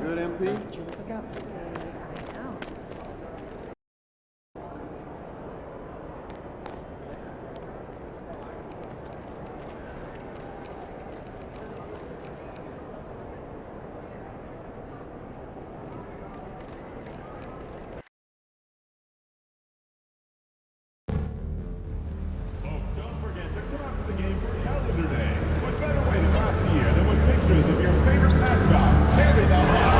Good, MP? Don't forget to come out to the game for Calendar Day. What better way to pass the year than with pictures of your favorite mascot, Harry the Hawk.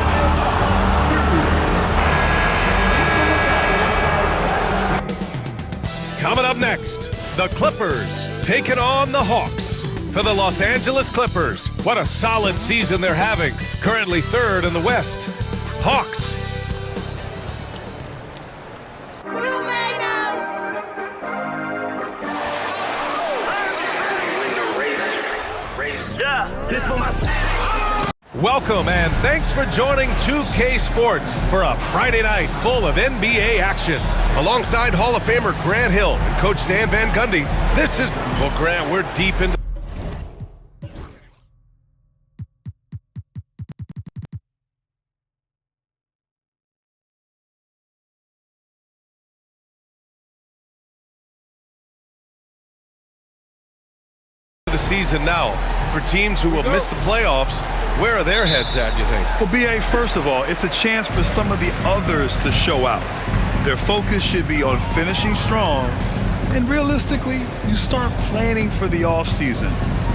Coming up next, the Clippers taking on the Hawks. For the Los Angeles Clippers, what a solid season they're having. Currently third in the West. Hawks. Welcome and thanks for joining 2K Sports for a Friday night full of NBA action. Alongside Hall of Famer Grant Hill and Coach Stan Van Gundy, this is... Well, Grant, we're deep into the season now. For teams who will miss the playoffs, where are their heads at, you think? Well, B.A., first of all, it's a chance for some of the others to show out. Their focus should be on finishing strong, and realistically, you start planning for the offseason.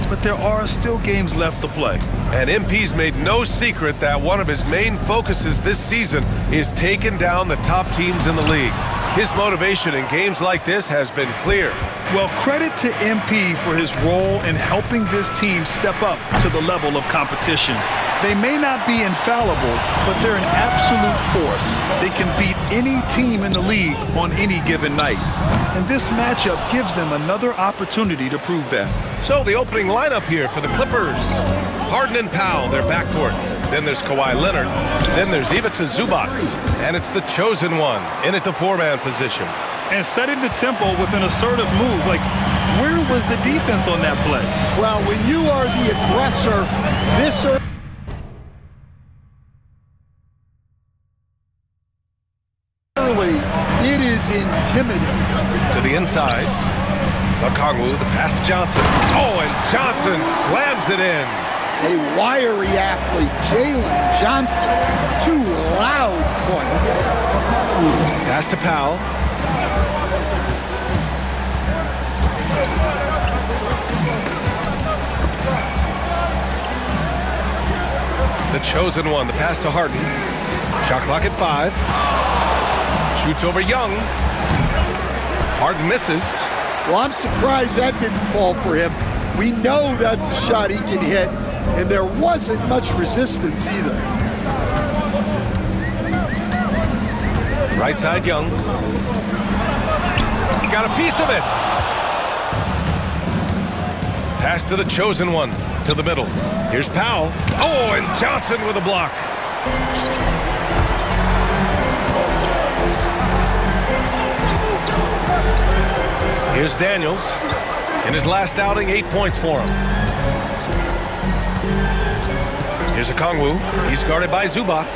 But there are still games left to play. And MP's made no secret that one of his main focuses this season is taking down the top teams in the league. His motivation in games like this has been clear. Well, credit to MP for his role in helping this team step up to the level of competition. They may not be infallible, but they're an absolute force. They can beat any team in the league on any given night. And this matchup gives them another opportunity to prove that. So the opening lineup here for the Clippers. Harden and Powell, their backcourt. Then there's Kawhi Leonard. Then there's Ivica Zubac. And it's the chosen one in at the four-man position. And setting the tempo with an assertive move. Like, where was the defense on that play? Well, when you are the aggressor, this early, it is intimidating. To the inside. Okongwu, the pass to Johnson. Oh, and Johnson slams it in. A wiry athlete, Jalen Johnson. 2 loud points. Pass to Powell. The chosen one, the pass to Harden. Shot clock at 5. Shoots over Young. Harden misses. Well, I'm surprised that didn't fall for him. We know that's a shot he can hit, and there wasn't much resistance either. Right side, Young. Got a piece of it. Pass to the chosen one, to the middle. Here's Powell. Oh, and Johnson with a block. Here's Daniels. In his last outing, 8 points for him. Here's Okongwu. He's guarded by Zubac.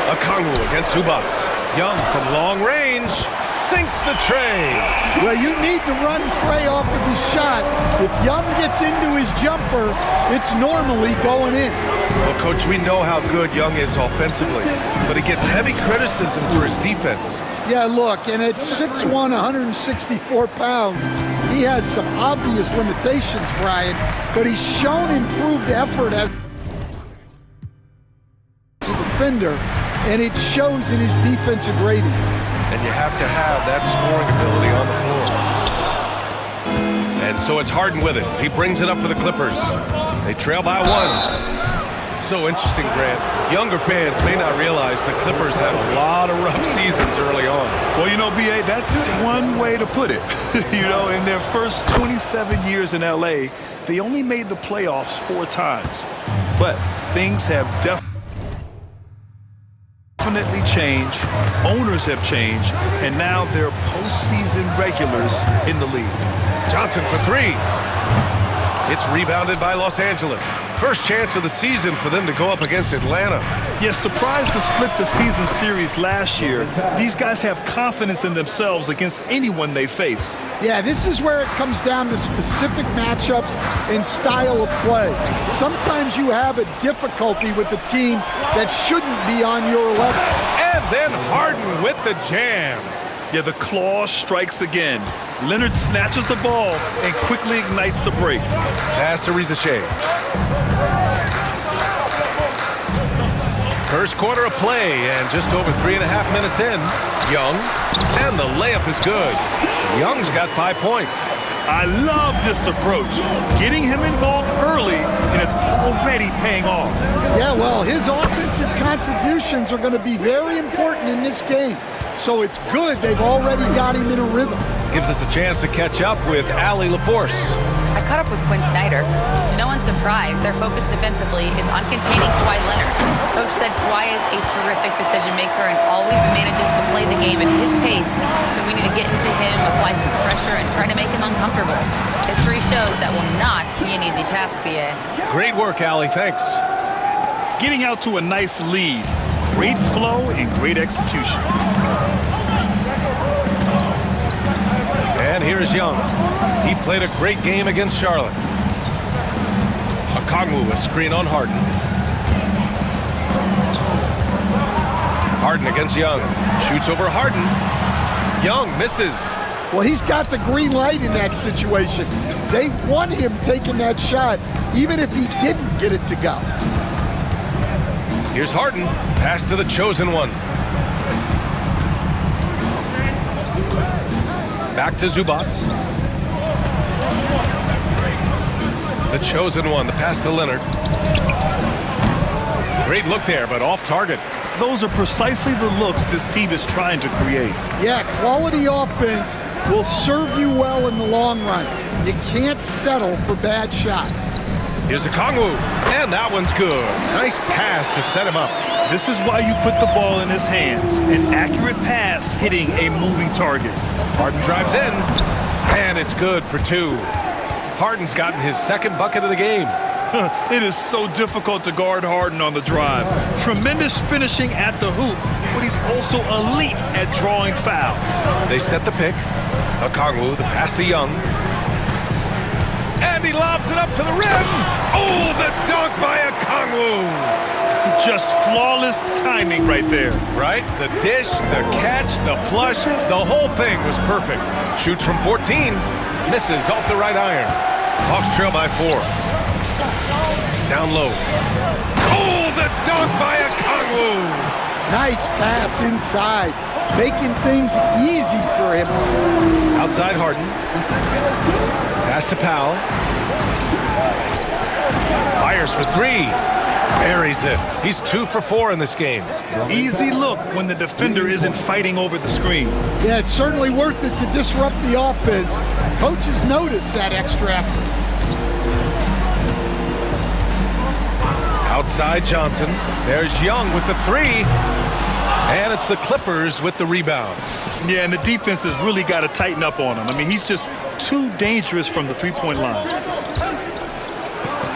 Okongwu against Zubac. Young from long range. Sinks the tray. Well, you need to run Trey off of his shot. If Young gets into his jumper, it's normally going in. Well, Coach, we know how good Young is offensively, but he gets heavy criticism for his defense. Yeah, look, and at 6'1", 164 pounds, he has some obvious limitations, Brian, but he's shown improved effort as a defender, and it shows in his defensive rating. And you have to have that scoring ability on the floor. And so it's Harden with it. He brings it up for the Clippers. They trail by 1. It's so interesting, Grant. Younger fans may not realize the Clippers had a lot of rough seasons early on. Well, you know, B.A., that's one way to put it. You know, in their first 27 years in L.A., they only made the playoffs 4 times. But things have definitely changed. Owners have changed. And now they're postseason regulars in the league. Johnson for 3. It's rebounded by Los Angeles. First chance of the season for them to go up against Atlanta. Yes, surprised to split the season series last year. These guys have confidence in themselves against anyone they face. Yeah, this is where it comes down to specific matchups and style of play. Sometimes you have a difficulty with the team that shouldn't be on your level. And then Harden with the jam. Yeah, the claw strikes again. Leonard snatches the ball and quickly ignites the break. Pass to Rizachet. First quarter of play, and just over 3.5 minutes in. Young, and the layup is good. Young's got 5 points. I love this approach. Getting him involved early, and it's already paying off. Yeah, well, his offensive contributions are going to be very important in this game. So it's good they've already got him in a rhythm. Gives us a chance to catch up with Allie LaForce. I caught up with Quinn Snyder. To no one's surprise, their focus defensively is on containing Kawhi Leonard. Coach said Kawhi is a terrific decision maker and always manages to play the game at his pace, so we need to get into him, apply some pressure, and try to make him uncomfortable. History shows that will not be an easy task, B.A. Great work, Allie. Thanks. Getting out to a nice lead. Great flow and great execution. And here's Young. He played a great game against Charlotte. Okongwu, a screen on Harden. Harden against Young. Shoots over Harden. Young misses. Well, he's got the green light in that situation. They want him taking that shot, even if he didn't get it to go. Here's Harden. Pass to the chosen one. Back to Zubats. The chosen one. The pass to Leonard. Great look there, but off target. Those are precisely the looks this team is trying to create. Yeah, quality offense will serve you well in the long run. You can't settle for bad shots. Here's Okongwu, and that one's good. Nice pass to set him up. This is why you put the ball in his hands. An accurate pass hitting a moving target. Harden drives in, and it's good for 2. Harden's gotten his 2nd bucket of the game. It is so difficult to guard Harden on the drive. Tremendous finishing at the hoop, but he's also elite at drawing fouls. They set the pick. Okongwu, the pass to Young. And he lobs it up to the rim. Oh, the dunk by Okongwu. Just flawless timing right there. Right? The dish, the catch, the flush, the whole thing was perfect. Shoots from 14. Misses off the right iron. Hawks trail by 4. Down low. Oh, the dunk by Okongwu. Nice pass inside, making things easy for him. Outside Harden. Pass to Powell. Fires for 3. Buries it. He's 2 for 4 in this game. Easy look when the defender isn't fighting over the screen. Yeah, it's certainly worth it to disrupt the offense. Coaches notice that extra effort. Outside Johnson. There's Young with the 3. And it's the Clippers with the rebound. Yeah, and the defense has really got to tighten up on him. I mean, he's just too dangerous from the three-point line.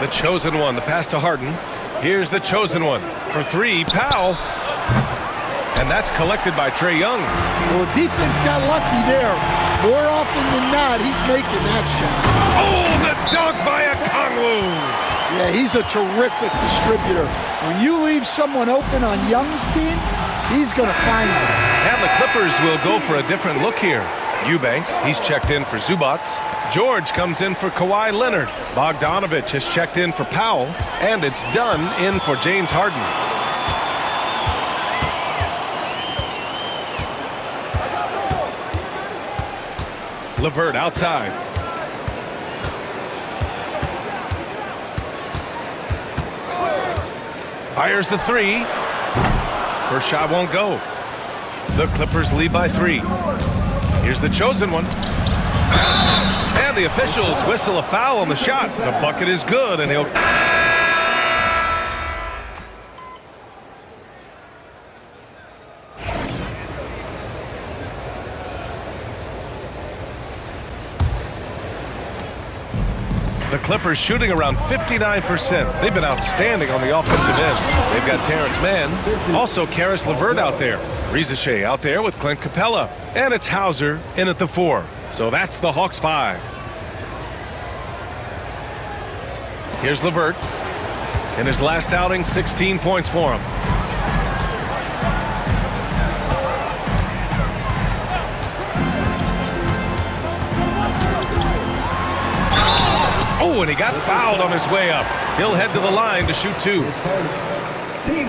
The chosen one, the pass to Harden. Here's the chosen one. For 3, Powell. And that's collected by Trae Young. Well, the defense got lucky there. More often than not, he's making that shot. Oh, the dunk by Okongwu. Yeah, he's a terrific distributor. When you leave someone open on Young's team, he's going to find them. And the Clippers will go for a different look here. Eubanks, he's checked in for Zubats. George comes in for Kawhi Leonard. Bogdanovich has checked in for Powell. And it's done in for James Harden. LeVert outside. Fires the three. First shot won't go. The Clippers lead by 3. Here's the chosen one. And the officials whistle a foul on the shot. The bucket is good, and he'll... The Clippers shooting around 59%. They've been outstanding on the offensive end. They've got Terrence Mann, also Caris LeVert out there. Riza Shea out there with Clint Capella. And it's Hauser in at the 4. So that's the Hawks 5. Here's LeVert. In his last outing, 16 points for him. Oh, and he got fouled on his way up. He'll head to the line to shoot 2.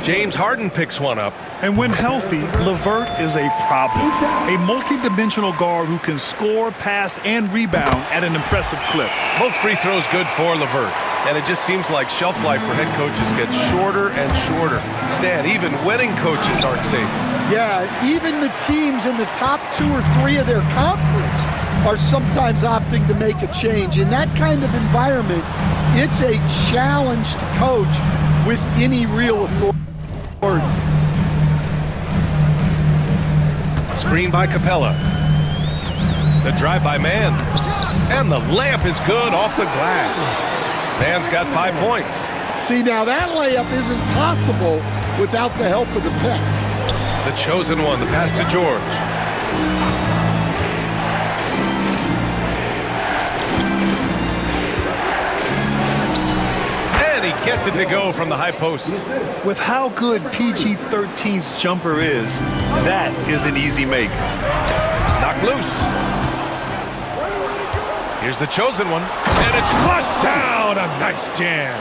James Harden picks one up. And when healthy, LeVert is a problem. A multi-dimensional guard who can score, pass, and rebound at an impressive clip. Both free throws good for LeVert. And it just seems like shelf life for head coaches gets shorter and shorter. Stan, even winning coaches aren't safe. Yeah, even the teams in the top 2 or 3 of their conference are sometimes opting to make a change. In that kind of environment, it's a challenge to coach with any real authority. Screen by Capella. The drive by Mann. And the layup is good off the glass. Mann's got 5 points. See, now that layup isn't possible without the help of the pick. The chosen one, the pass to George. And he gets it to go from the high post. With how good PG-13's jumper is, that is an easy make. Knocked loose. Here's the chosen one. And it's flushed down. A nice jam.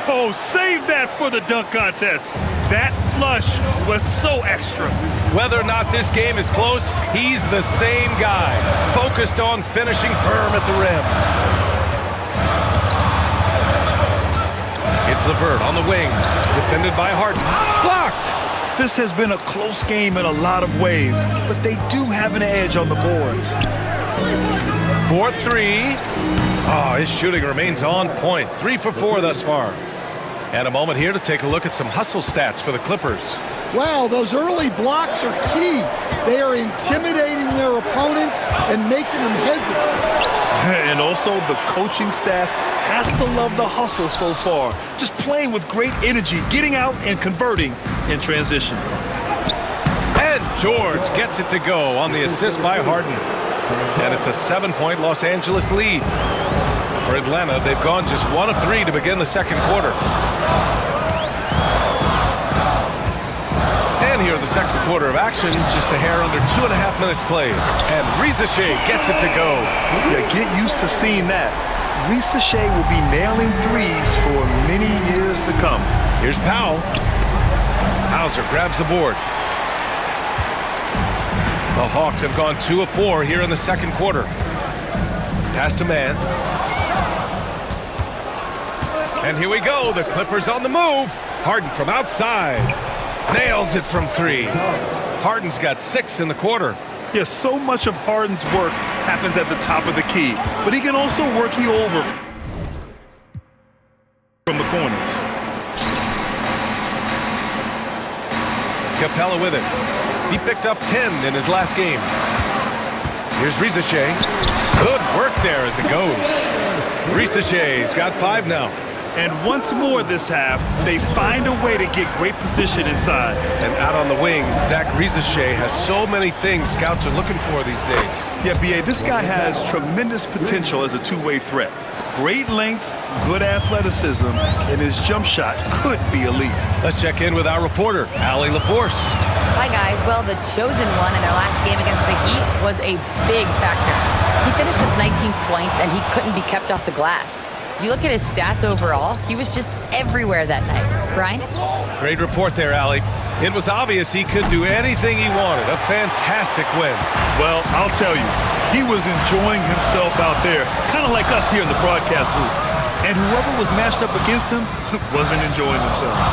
Oh, save that for the dunk contest. That flush was so extra. Whether or not this game is close, he's the same guy, focused on finishing firm at the rim. It's LeVert on the wing, defended by Harden. Blocked! This has been a close game in a lot of ways, but they do have an edge on the boards. 4-3. Oh, his shooting remains on point. 3 for 4 thus far. And a moment here to take a look at some hustle stats for the Clippers. Wow, those early blocks are key. They are intimidating their opponent and making them hesitate. And also the coaching staff has to love the hustle so far. Just playing with great energy, getting out and converting in transition. And George gets it to go on the assist by Harden. And it's a 7-point Los Angeles lead. For Atlanta, they've gone just 1 of 3 to begin the second quarter. And here in the second quarter of action, just a hair under 2.5 minutes played. And Riza Shea gets it to go. Yeah, get used to seeing that. Riza Shea will be nailing threes for many years to come. Here's Powell. Hauser grabs the board. The Hawks have gone 2 of 4 here in the second quarter. Pass to Mann. And here we go. The Clippers on the move. Harden from outside. Nails it from 3. Harden's got 6 in the quarter. Yes, so much of Harden's work happens at the top of the key, but he can also work you over from the corners. Capella with it. He picked up 10 in his last game. Here's Riza Shea. Good work there as it goes. Riza Shea's got 5 now. And once more this half, they find a way to get great position inside. And out on the wings, Zach Riza Shea has so many things scouts are looking for these days. Yeah, B.A., this guy has tremendous potential as a two-way threat. Great length, good athleticism, and his jump shot could be elite. Let's check in with our reporter, Allie LaForce. Hi, guys. Well, the chosen one in their last game against the Heat was a big factor. He finished with 19 points, and he couldn't be kept off the glass. You look at his stats overall, he was just everywhere that night. Brian? Great report there, Allie. It was obvious he could do anything he wanted. A fantastic win. Well, I'll tell you, he was enjoying himself out there, kind of like us here in the broadcast booth. And whoever was matched up against him wasn't enjoying themselves.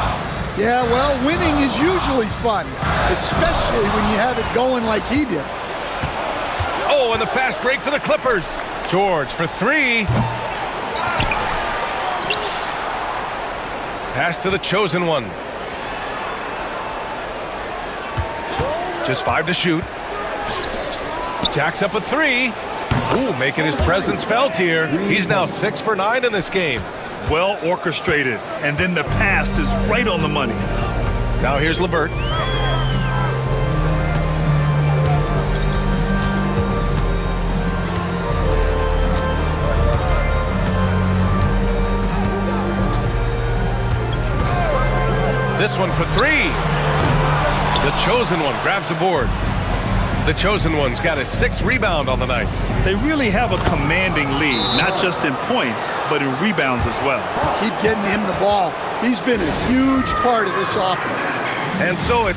Yeah, well, winning is usually fun, especially when you have it going like he did. Oh, and the fast break for the Clippers. George for three. Pass to the chosen one. Just 5 to shoot. Jacks up a three. Ooh, making his presence felt here. He's now 6 for 9 in this game. Well orchestrated, and then the pass is right on the money. Now here's LeVert. This one for three. The chosen one grabs a board. The chosen one's got his 6th rebound on the night. They really have a commanding lead, not just in points, but in rebounds as well. Keep getting him the ball. He's been a huge part of this offense. And so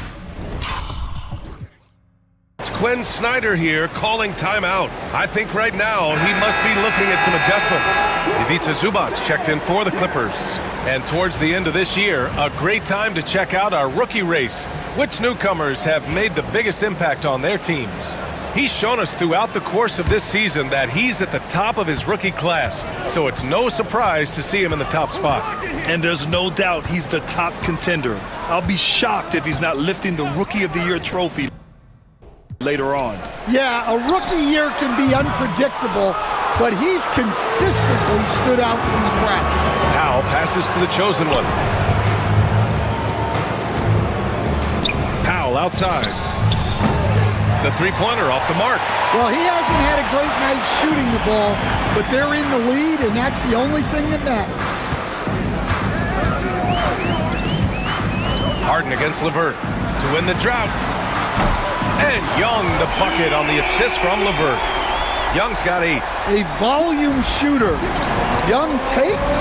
it's Quinn Snyder here calling timeout. I think right now he must be looking at some adjustments. Ivica Zubac checked in for the Clippers. And towards the end of this year, a great time to check out our rookie race. Which newcomers have made the biggest impact on their teams? He's shown us throughout the course of this season that he's at the top of his rookie class, so it's no surprise to see him in the top spot. And there's no doubt he's the top contender. I'll be shocked if he's not lifting the Rookie of the Year trophy later on. Yeah, a rookie year can be unpredictable, but he's consistently stood out from the crowd. Powell passes to the chosen one. Powell outside. The three-pointer off the mark. Well, he hasn't had a great night shooting the ball, but they're in the lead, and that's the only thing that matters. Harden against LeVert to win the drought. And Young the bucket on the assist from LeVert. Young's got a volume shooter. Young takes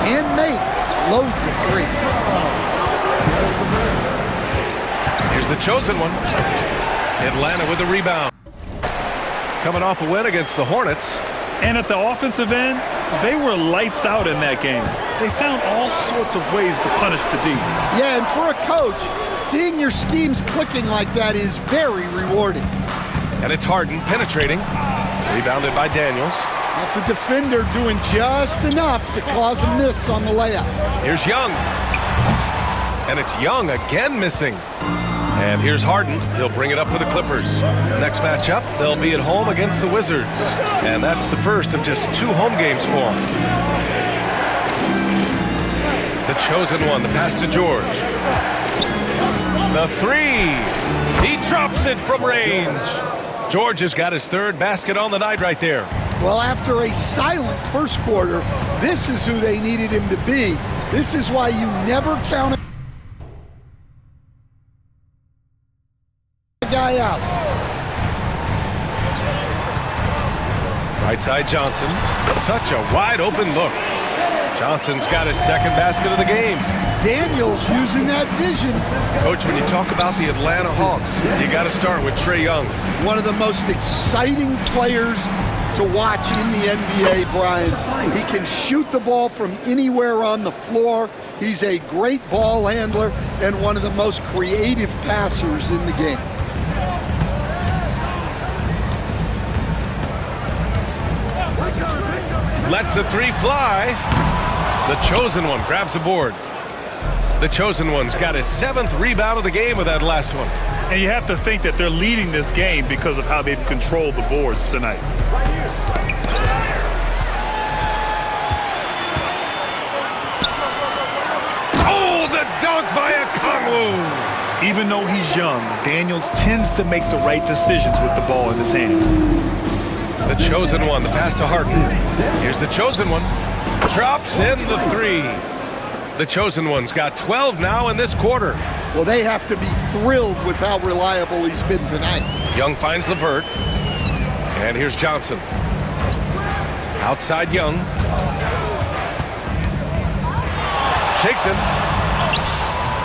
and makes loads of threes. Here's the chosen one. Atlanta with the rebound. Coming off a win against the Hornets. And at the offensive end, they were lights out in that game. They found all sorts of ways to punish the D. Yeah, and for a coach, seeing your schemes clicking like that is very rewarding. And it's Harden penetrating. Rebounded by Daniels. That's a defender doing just enough to cause a miss on the layup. Here's Young. And it's Young again missing. And here's Harden. He'll bring it up for the Clippers. Next matchup, they'll be at home against the Wizards. And that's the first of just 2 home games for them. The chosen one, the pass to George. The three. He drops it from range. George has got his 3rd basket on the night right there. Well, after a silent first quarter, this is who they needed him to be. This is why you never count a guy out. Right side Johnson. Such a wide open look. Johnson's got his 2nd basket of the game. Daniels using that vision. Coach, when you talk about the Atlanta Hawks, you got to start with Trae Young. One of the most exciting players to watch in the NBA, Brian. He can shoot the ball from anywhere on the floor. He's a great ball handler and one of the most creative passers in the game. Lets the three fly. The chosen one grabs a board. The chosen one's got his 7th rebound of the game with that last one. And you have to think that they're leading this game because of how they've controlled the boards tonight. Oh, the dunk by Okongwu. Even though he's young, Daniels tends to make the right decisions with the ball in his hands. The chosen one, the pass to Harden. Here's the chosen one. Drops in the three. The chosen one's got 12 now in this quarter. Well, they have to be thrilled with how reliable he's been tonight. Young finds LeVert. And here's Johnson. Outside Young. Shakes him.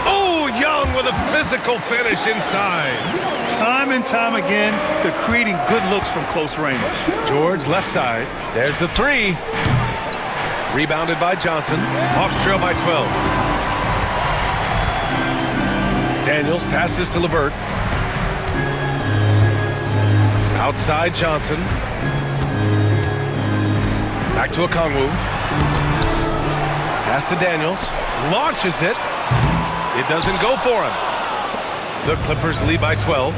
Oh, Young with a physical finish inside. Time and time again, they're creating good looks from close range. George left side. There's the three. Rebounded by Johnson. Hawks trail by 12. Daniels passes to LeVert. Outside Johnson. Back to Okongwu. Pass to Daniels. Launches it. It doesn't go for him. The Clippers lead by 12.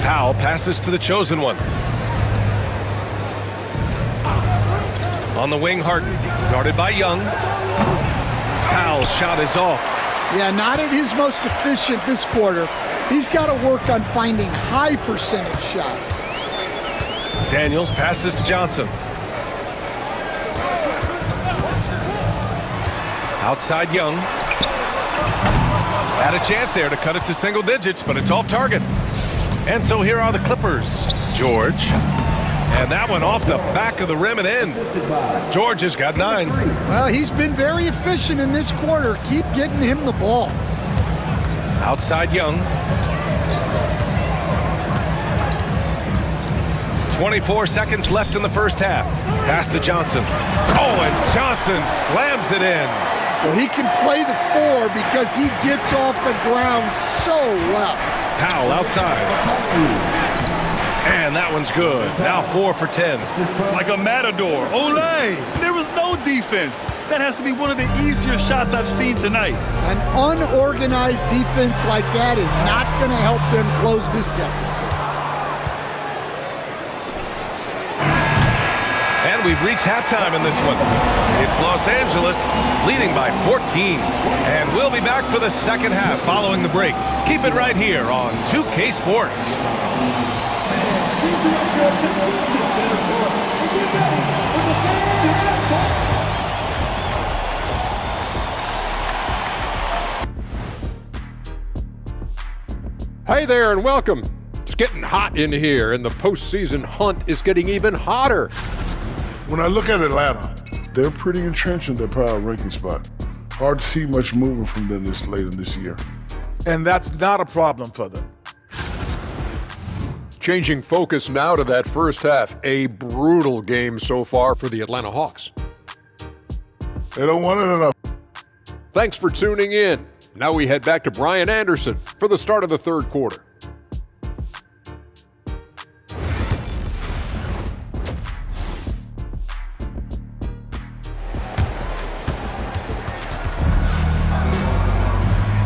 Powell passes to the chosen one. On the wing, Harden. Guarded by Young. Powell's shot is off. Yeah, not at his most efficient this quarter. He's got to work on finding high percentage shots. Daniels passes to Johnson. Outside Young. Had a chance there to cut it to single digits, but it's off target. And so here are the Clippers. George. And that one off the back of the rim and in. George has got 9. Well, he's been very efficient in this quarter. Keep getting him the ball. Outside Young. 24 seconds left in the first half. Pass to Johnson. Oh, and Johnson slams it in. Well, he can play the 4 because he gets off the ground so well. Powell outside. And that one's good. Now 4 for 10. Like a matador. Olay! There was no defense. That has to be one of the easier shots I've seen tonight. An unorganized defense like that is not going to help them close this deficit. And we've reached halftime in this one. It's Los Angeles leading by 14. And we'll be back for the second half following the break. Keep it right here on 2K Sports. Hey there and welcome. It's getting hot in here and the postseason hunt is getting even hotter. When I look at Atlanta, they're pretty entrenched in their power ranking spot. Hard to see much moving from them this late in this year. And that's not a problem for them. Changing focus now to that first half. A brutal game so far for the Atlanta Hawks. They don't want it enough. Thanks for tuning in. Now we head back to Brian Anderson for the start of the third quarter.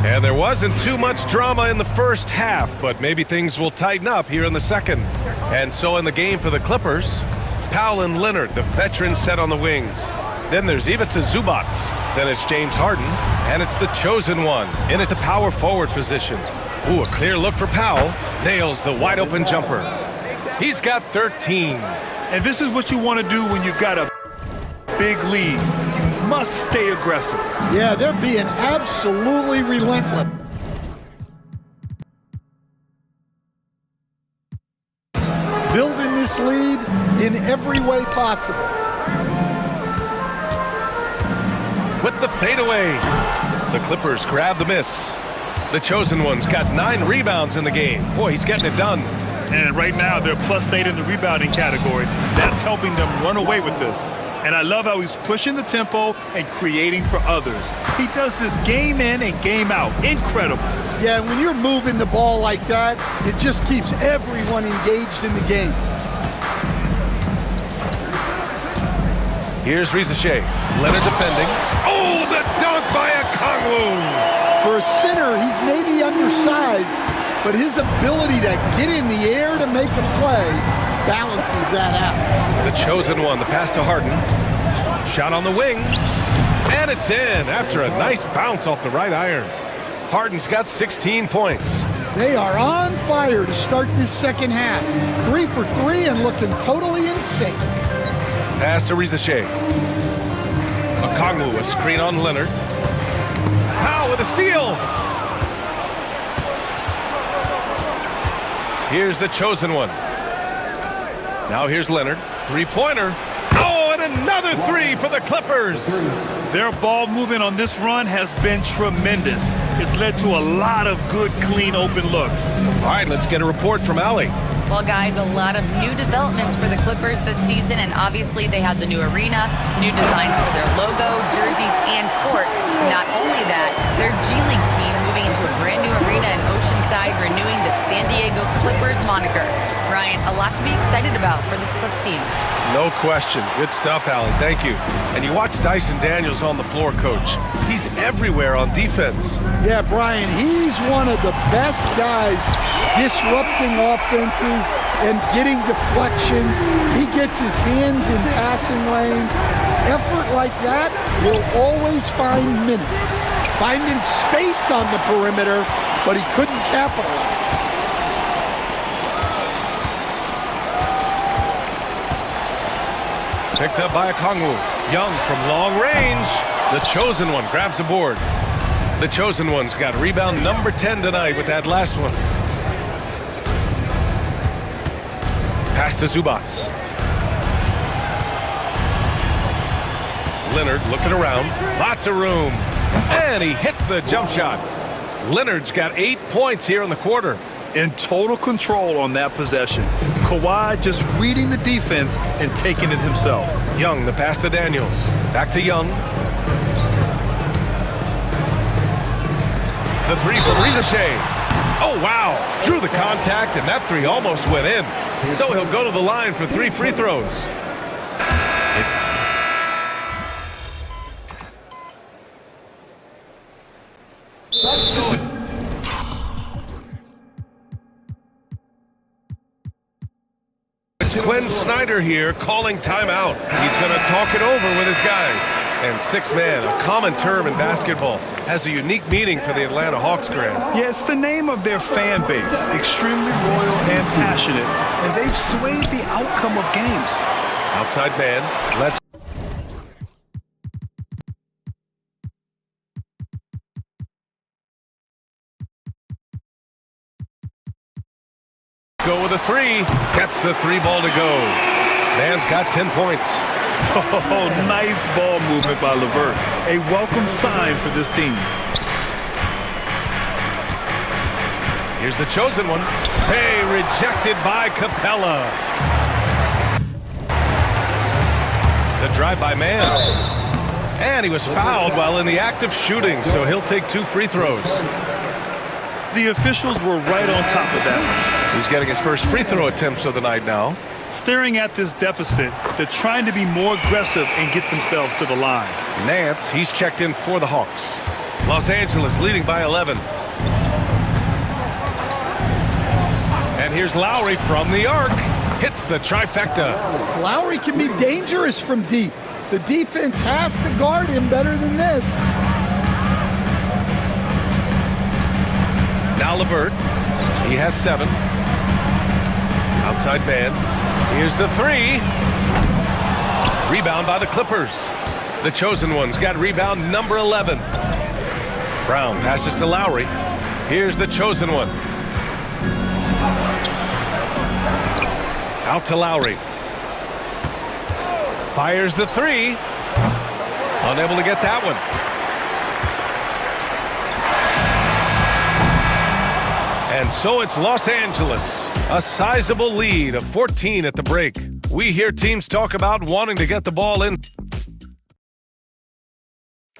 And there wasn't too much drama in the first half, but maybe things will tighten up here in the second. And so in the game for the Clippers, Powell and Leonard, the veterans, set on the wings. Then there's Ivica Zubac. Then it's James Harden, and it's the chosen one in at the power forward position. Ooh, a clear look for Powell. Nails the wide open jumper. He's got 13. And this is what you want to do when you've got a big lead. You must stay aggressive. Yeah, they're being absolutely relentless. Building this lead in every way possible. With the fadeaway, the Clippers grab the miss. The chosen one's got 9 rebounds in the game. Boy, he's getting it done. And right now, they're +8 in the rebounding category. That's helping them run away with this. And I love how he's pushing the tempo and creating for others. He does this game in and game out. Incredible. Yeah, when you're moving the ball like that, it just keeps everyone engaged in the game. Here's Reza Shea. Leonard defending. Oh, the dunk by Okongwu. For a center, he's maybe undersized, but his ability to get in the air to make a play balances that out. The chosen one, the pass to Harden. Shot on the wing. And it's in after a nice bounce off the right iron. Harden's got 16 points. They are on fire to start this second half. 3 for 3 and looking totally in sync. Pass to Reza Shea. Okongwu, a screen on Leonard. Powell with a steal. Here's the chosen one. Now here's Leonard. Three-pointer. Oh, and another 3 for the Clippers. Their ball movement on this run has been tremendous. It's led to a lot of good, clean, open looks. All right, let's get a report from Allie. Well, guys, a lot of new developments for the Clippers this season, and obviously they have the new arena, new designs for their logo, jerseys, and court. Not only that, their G League team moving moving into a brand new arena in Oceanside, renewing the San Diego Clippers moniker. Ryan, a lot to be excited about for this Clips team. No question. Good stuff, Allie. Thank you. And you watch Dyson Daniels on the floor, Coach. He's everywhere on defense. Yeah, Brian, he's one of the best guys disrupting offenses and getting deflections. He gets his hands in passing lanes. Effort like that will always find minutes. Finding space on the perimeter, but he couldn't capitalize. Picked up by Okongwu. Young from long range. The chosen one grabs a board. The chosen one's got rebound number 10 tonight with that last one. Pass to Zubac. Leonard looking around. Lots of room. And he hits the jump shot. Leonard's got 8 points here in the quarter. In total control on that possession. Kawhi just reading the defense and taking it himself. Young, the pass to Daniels. Back to Young. The three from Ricochet. Oh, wow. Drew the contact, and that three almost went in. So he'll go to the line for 3 free throws. Quinn Snyder here calling timeout. He's going to talk it over with his guys. And six-man, a common term in basketball, has a unique meaning for the Atlanta Hawks, Grant. Yeah, it's the name of their fan base. Extremely loyal and passionate. And they've swayed the outcome of games. Outside man, let's go with a three. Gets the 3 ball to go. Man's got 10 points. Oh, nice ball movement by LeVert. A welcome sign for this team. Here's the chosen one. Hey, rejected by Capella. The drive by man. And he was fouled while in the act of shooting, so he'll take 2 free throws. The officials were right on top of that. He's getting his first free throw attempts of the night now. Staring at this deficit, they're trying to be more aggressive and get themselves to the line. Nance, he's checked in for the Hawks. Los Angeles leading by 11. And here's Lowry from the arc. Hits the trifecta. Lowry can be dangerous from deep. The defense has to guard him better than this. Now LeVert. He has 7. Outside man. Here's the 3. Rebound by the Clippers. The chosen one's got rebound number 11. Brown passes to Lowry. Here's the chosen one. Out to Lowry. Fires the 3. Unable to get that one. And so it's Los Angeles. A sizable lead of 14 at the break. We hear teams talk about wanting to get the ball in.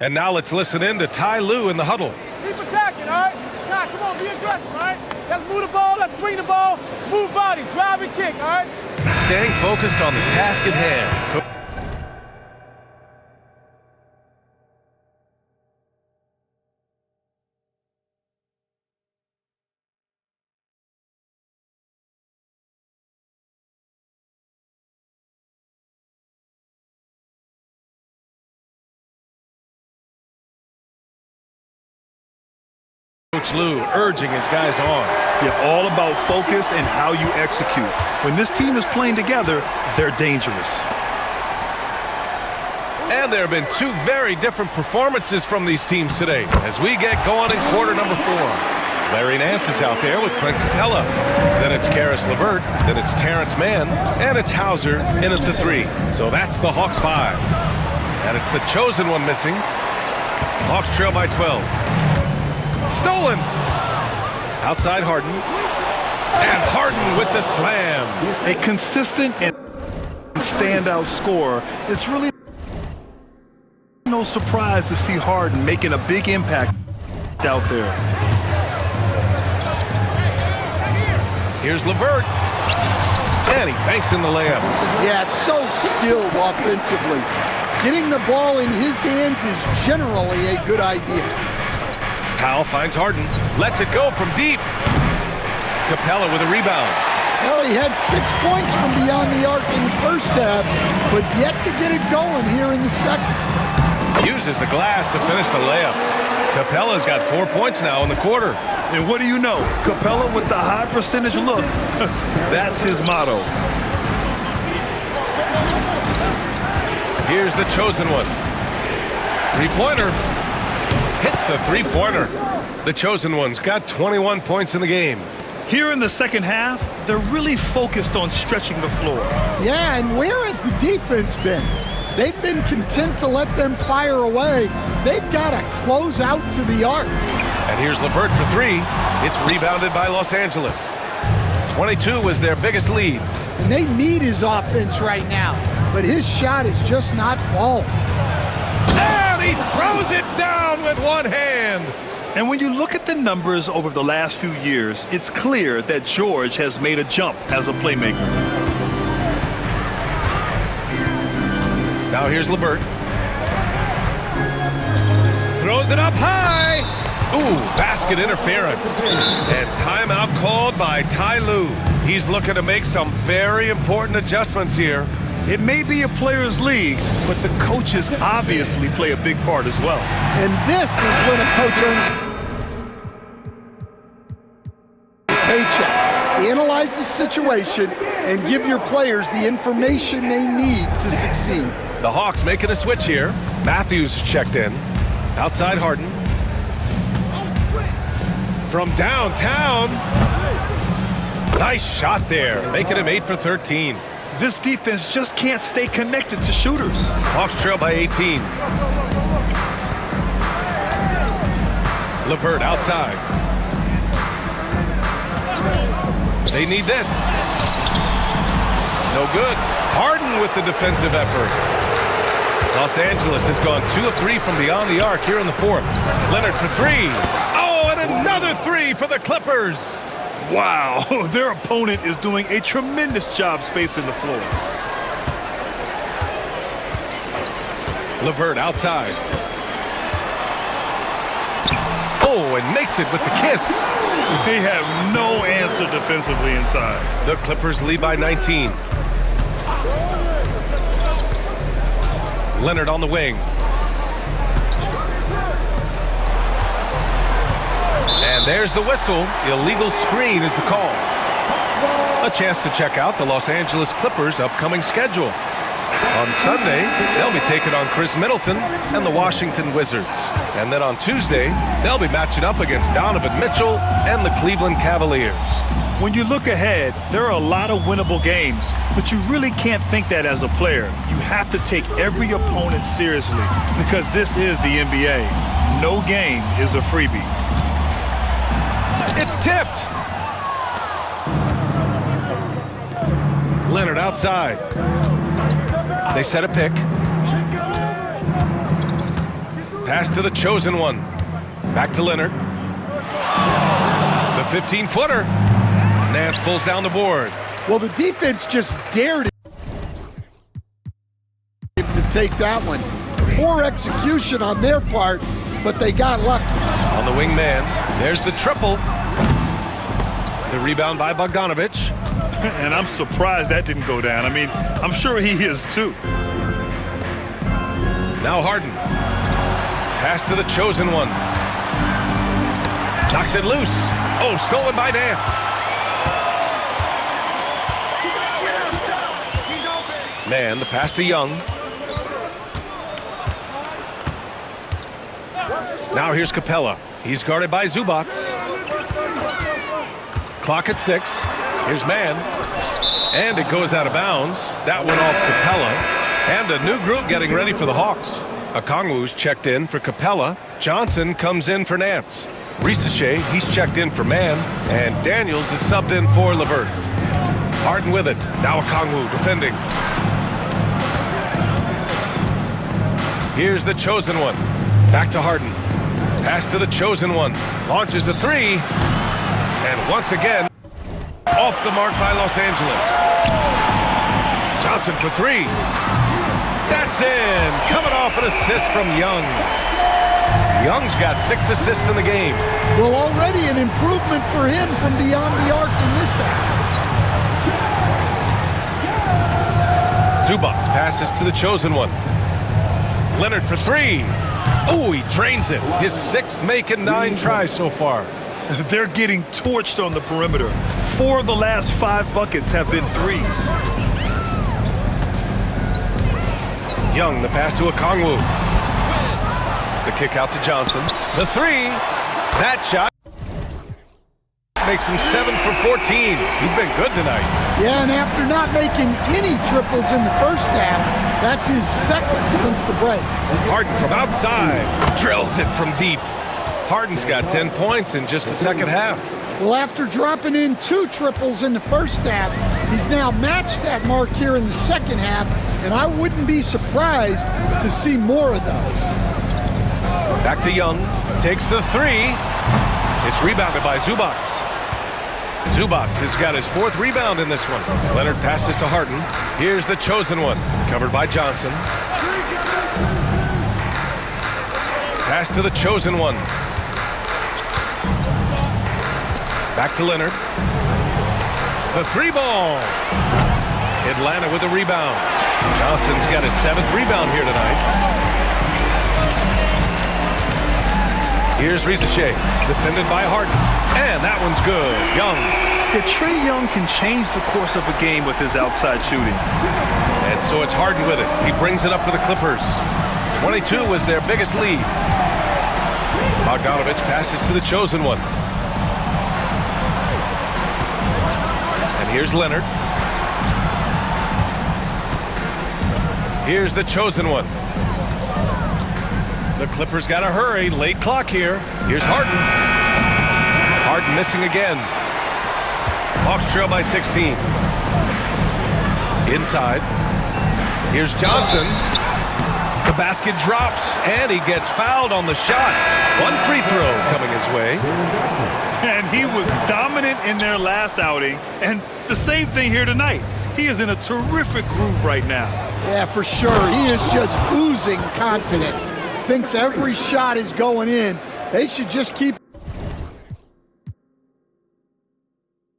And now let's listen in to Ty Lue in the huddle. Keep attacking, all right? Nah, come on, be aggressive, all right? Let's move the ball, let's swing the ball, move body, drive and kick, all right? Staying focused on the task at hand. Coach Lue urging his guys on. Yeah, all about focus and how you execute. When this team is playing together, they're dangerous. And there have been 2 very different performances from these teams today as we get going in quarter number 4. Larry Nance is out there with Clint Capella. Then it's Karis LeVert. Then it's Terrence Mann. And it's Hauser in at the 3. So that's the Hawks 5. And it's the chosen one missing. Hawks trail by 12. Stolen. Outside Harden. And Harden with the slam. A consistent and standout scorer. It's really no surprise to see Harden making a big impact locked out there. Here's LeVert. And he banks in the layup. Yeah, so skilled offensively. Getting the ball in his hands is generally a good idea. Powell finds Harden. Lets it go from deep. Capella with a rebound. Well, he had 6 points from beyond the arc in the first half, but yet to get it going here in the second. Uses the glass to finish the layup. Capella's got 4 points now in the quarter. And what do you know? Capella with the high percentage look. That's his motto. Here's the chosen one. Three-pointer. Hits the three-pointer. The chosen one's got 21 points in the game. Here in the second half, they're really focused on stretching the floor. Yeah, and where has the defense been? They've been content to let them fire away. They've got to close out to the arc. And here's LeVert for three. It's rebounded by Los Angeles. 22 was their biggest lead. And they need his offense right now, but his shot is just not falling. And he throws it down with one hand. And when you look at the numbers over the last few years, it's clear that George has made a jump as a playmaker. Now here's LeVert. Throws it up high. Ooh, basket interference. And timeout called by Ty Lue. He's looking to make some very important adjustments here. It may be a player's league, but the coaches obviously play a big part as well. And this is when a coach earns his paycheck. Analyze the situation and give your players the information they need to succeed. The Hawks making a switch here. Matthews checked in. Outside Harden. From downtown. Nice shot there, making him 8 for 13. This defense just can't stay connected to shooters. Hawks trail by 18. LeVert outside. They need this. No good. Harden with the defensive effort. Los Angeles has gone 2 of 3 from beyond the arc here in the fourth. Leonard for three. Oh, and another three for the Clippers. Wow, their opponent is doing a tremendous job spacing the floor. LeVert outside. Oh, and makes it with the kiss. They have no answer defensively inside. The Clippers lead by 19. Leonard on the wing. And there's the whistle. Illegal screen is the call. A chance to check out the Los Angeles Clippers' upcoming schedule. On Sunday, they'll be taking on Chris Middleton and the Washington Wizards. And then on Tuesday, they'll be matching up against Donovan Mitchell and the Cleveland Cavaliers. When you look ahead, there are a lot of winnable games, but you really can't think that as a player. You have to take every opponent seriously because this is the NBA. No game is a freebie. It's tipped. Leonard outside. They set a pick. Pass to the chosen one. Back to Leonard. The 15-footer. Nance pulls down the board. Well, the defense just dared him to take that one. Poor execution on their part, but they got lucky. On the wing man, there's the triple. The rebound by Bogdanovic. And I'm surprised that didn't go down. I mean, I'm sure he is too. Now Harden. Pass to the chosen one. Knocks it loose. Oh, stolen by Nance. Man, the pass to Young. Now here's Capella. He's guarded by Zubac. Clock at 6. Here's Man. And it goes out of bounds. That went off Capella. And a new group getting ready for the Hawks. Okongwu's checked in for Capella. Johnson comes in for Nance. Risache, he's checked in for Man. And Daniels is subbed in for LeVert. Harden with it. Now Okongwu defending. Here's the chosen one. Back to Harden. Pass to the chosen one. Launches a three. And once again, off the mark by Los Angeles. Johnson for three. That's in. Coming off an assist from Young. Young's got 6 assists in the game. Well, already an improvement for him from beyond the arc in this half. Zubac passes to the chosen one. Leonard for three. Oh, he drains it. His 6th make in 9 tries so far. They're getting torched on the perimeter. 4 of the last 5 buckets have been threes. Young, the pass to Okongwu. The kick out to Johnson. The three. That shot makes him 7 for 14. He's been good tonight. Yeah, and after not making any triples in the first half, that's his 2nd since the break. Harden from outside. Drills it from deep. Harden's got 10 points in just the second half. Well, after dropping in 2 triples in the first half, he's now matched that mark here in the second half, and I wouldn't be surprised to see more of those. Back to Young. Takes the three. It's rebounded by Zubac. Zubac has got his 4th rebound in this one. Leonard passes to Harden. Here's the chosen one. Covered by Johnson. Pass to the chosen one. Back to Leonard. The 3 ball. Atlanta with a rebound. Johnson's got his 7th rebound here tonight. Here's Risacher, defended by Harden. And that one's good. Young. Yeah, Trae Young can change the course of a game with his outside shooting. And so it's Harden with it. He brings it up for the Clippers. 22 was their biggest lead. Bogdanovich passes to the chosen one. And here's Leonard. Here's the chosen one. The Clippers got to hurry. Late clock here. Here's Harden. Harden missing again. Hawks trail by 16. Inside. Here's Johnson. The basket drops, and he gets fouled on the shot. 1 free throw coming his way. And he was dominant in their last outing, and the same thing here tonight. He is in a terrific groove right now. Yeah, for sure. He is just oozing confidence. Thinks every shot is going in. They should just keep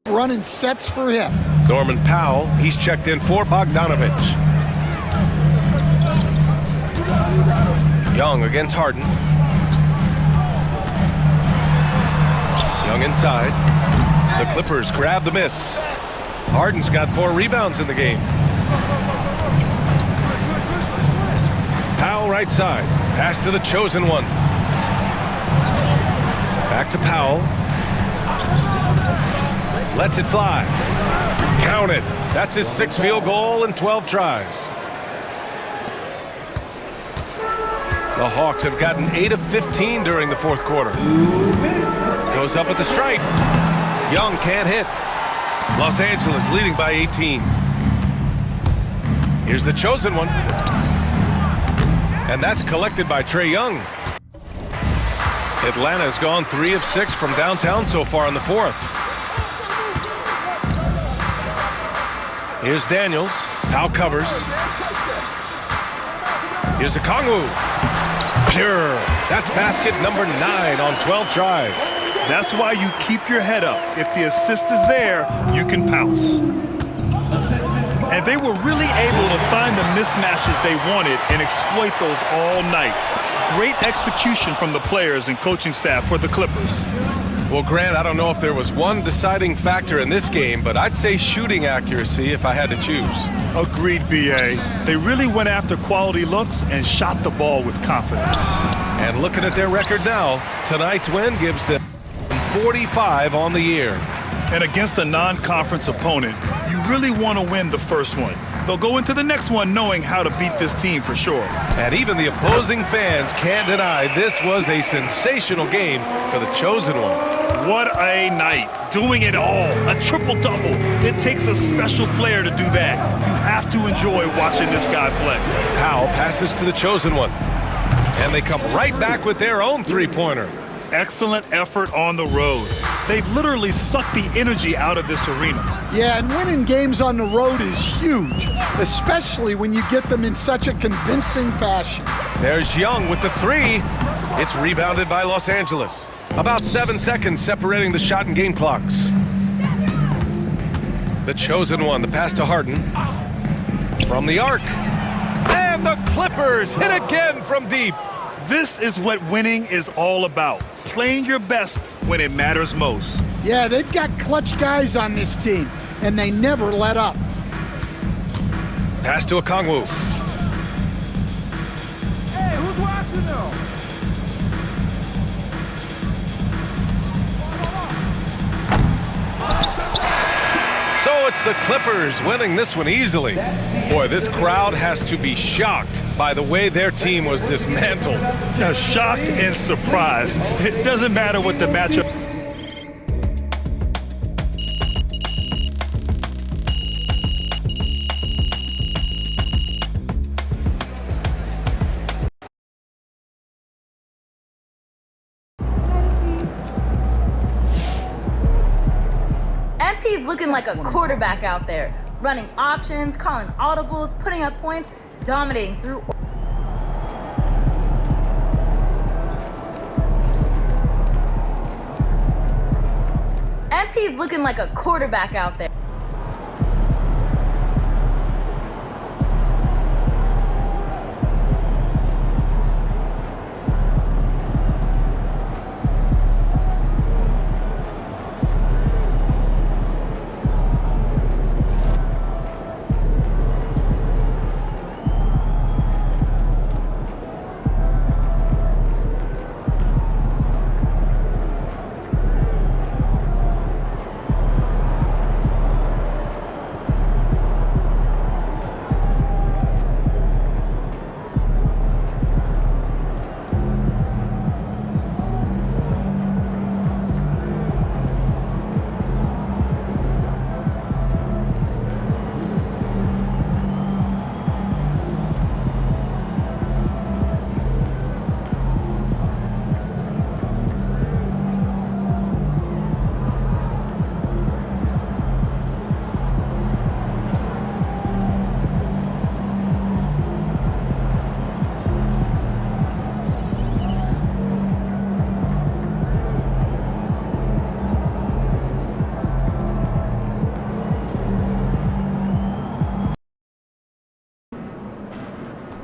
running sets for him. Norman Powell, he's checked in for Bogdanovich. Young against Harden. Young inside. The Clippers grab the miss. Harden's got 4 rebounds in the game. Powell right side. Pass to the chosen one. Back to Powell. Lets it fly. Count it. That's his 6th field goal in 12 tries. The Hawks have gotten 8 of 15 during the 4th quarter. Goes up at the stripe. Young can't hit. Los Angeles leading by 18. Here's the chosen one. And that's collected by Trae Young. Atlanta's gone 3 of 6 from downtown so far in the 4th. Here's Daniels. Powell covers. Here's Okongwu. Pure. That's basket number 9 on 12 tries. That's why you keep your head up. If the assist is there, you can pounce. And they were really able to find the mismatches they wanted and exploit those all night. Great execution from the players and coaching staff for the Clippers. Well, Grant, I don't know if there was one deciding factor in this game, but I'd say shooting accuracy if I had to choose. Agreed, B.A. They really went after quality looks and shot the ball with confidence. And looking at their record now, tonight's win gives them 45 on the year. And against a non-conference opponent, you really want to win the first one. They'll go into the next one knowing how to beat this team for sure. And even the opposing fans can't deny this was a sensational game for the chosen one. What a night. Doing it all. A triple-double. It takes a special player to do that. You have to enjoy watching this guy play. Powell passes to the chosen one. And they come right back with their own three-pointer. excellent effort on the road. They've literally sucked the energy out of this arena. Yeah, and winning games on the road is huge, especially when you get them in such a convincing fashion. There's Young with the three. It's rebounded by Los Angeles. About 7 seconds separating the shot and game clocks. The chosen one, the pass to Harden. From the arc. And the Clippers hit again from deep. This is what winning is all about. Playing your best when it matters most. Yeah, they've got clutch guys on this team, and they never let up. Pass to Okongwu. Hey, who's watching though? So it's the Clippers winning this one easily. Boy, this crowd has to be shocked by the way their team was dismantled. Yeah, shocked and surprised. It doesn't matter what the matchup. MP's looking like a quarterback out there, running options, calling audibles, putting up points, dominating through. MP's looking like a quarterback out there.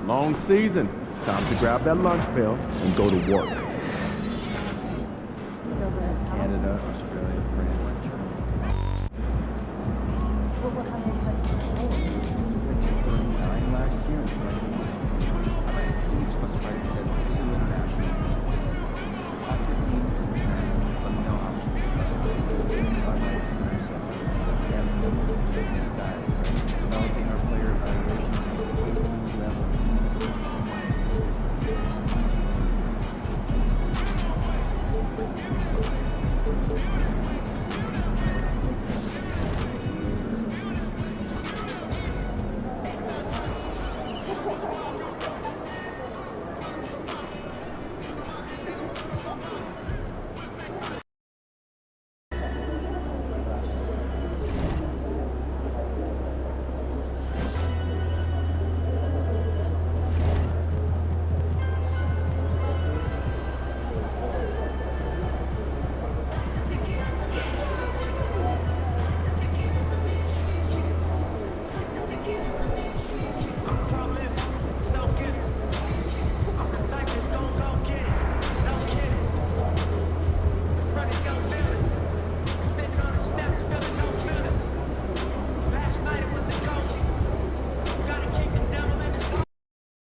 Long season. Time to grab that lunch pail and go to work. Canada, Australia, France, Germany.